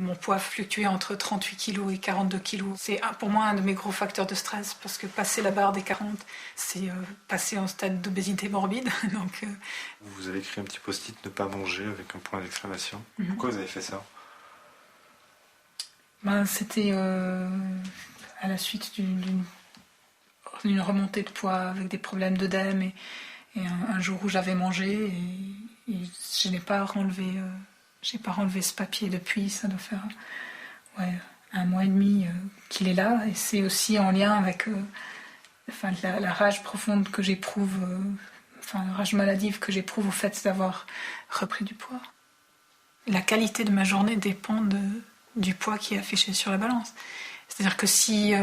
Mon poids fluctuait entre 38 kg et 42 kg. C'est pour moi un de mes gros facteurs de stress parce que passer la barre des 40, c'est passer en stade d'obésité morbide. Donc, Vous avez écrit un petit post-it « Ne pas manger » avec un point d'exclamation. Pourquoi vous avez fait ça? C'était à la suite d'une remontée de poids avec des problèmes d'œdème et un jour où j'avais mangé et je n'ai pas renlevé... J'ai pas renlevé ce papier depuis, ça doit faire 1 mois et demi qu'il est là. Et c'est aussi en lien avec la rage profonde que j'éprouve, la rage maladive que j'éprouve au fait d'avoir repris du poids. La qualité de ma journée dépend du poids qui est affiché sur la balance. C'est-à-dire que si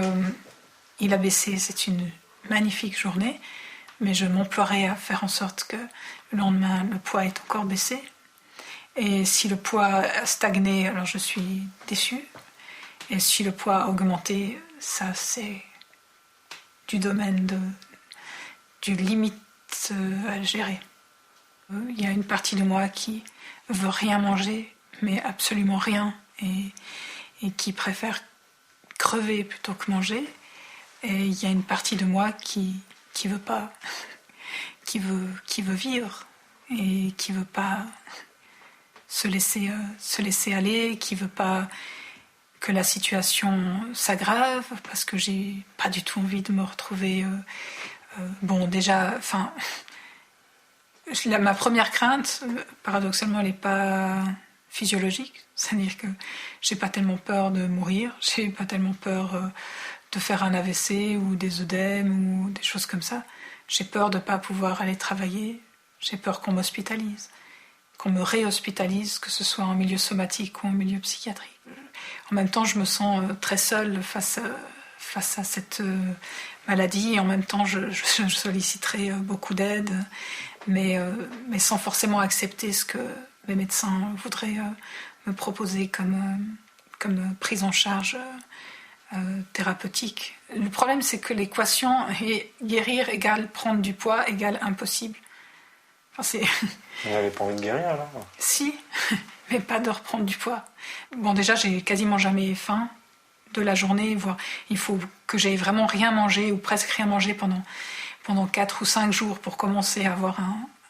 il a baissé, c'est une magnifique journée, mais je m'emploierai à faire en sorte que le lendemain, le poids est encore baissé. Et si le poids a stagné, alors je suis déçue. Et si le poids a augmenté, ça c'est du domaine du limite à gérer. Il y a une partie de moi qui veut rien manger, mais absolument rien, et qui préfère crever plutôt que manger. Et il y a une partie de moi qui veut pas, qui veut vivre et qui veut pas se laisser aller, qui veut pas que la situation s'aggrave, parce que j'ai pas du tout envie de me retrouver... ma première crainte, paradoxalement, elle n'est pas physiologique, c'est-à-dire que j'ai pas tellement peur de mourir, j'ai pas tellement peur de faire un AVC ou des œdèmes ou des choses comme ça. J'ai peur de pas pouvoir aller travailler, j'ai peur qu'on m'hospitalise, qu'on me réhospitalise, que ce soit en milieu somatique ou en milieu psychiatrique. En même temps, je me sens très seule face à cette maladie, et en même temps, je solliciterai beaucoup d'aide, mais sans forcément accepter ce que mes médecins voudraient me proposer comme prise en charge thérapeutique. Le problème, c'est que l'équation est guérir égale prendre du poids égale impossible. Vous n'avez pas envie de guérir, alors? Si, mais pas de reprendre du poids. Bon, déjà, j'ai quasiment jamais faim de la journée, voire il faut que j'aie vraiment rien mangé ou presque rien mangé pendant 4 ou 5 jours pour commencer à avoir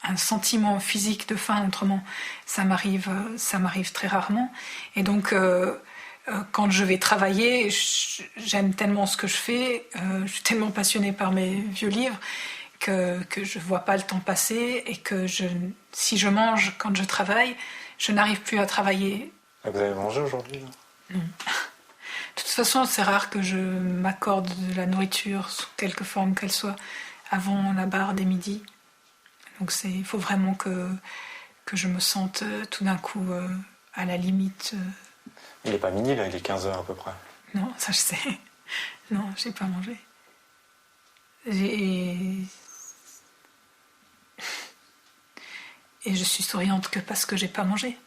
un sentiment physique de faim. Autrement, ça m'arrive très rarement. Et donc, quand je vais travailler, j'aime tellement ce que je fais, je suis tellement passionnée par mes vieux livres, que je ne vois pas le temps passer, et que si je mange quand je travaille, je n'arrive plus à travailler. Vous avez mangé aujourd'hui? Non. De toute façon, c'est rare que je m'accorde de la nourriture, sous quelque forme qu'elle soit, avant la barre des midis. Donc il faut vraiment que je me sente tout d'un coup à la limite. Il n'est pas midi là, il est 15h à peu près. Non, ça je sais. Non, j'ai pas mangé. Et je suis souriante que parce que j'ai pas mangé.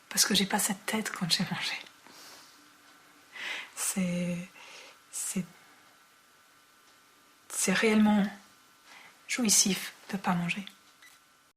Parce que j'ai pas cette tête quand j'ai mangé. C'est réellement jouissif de pas manger.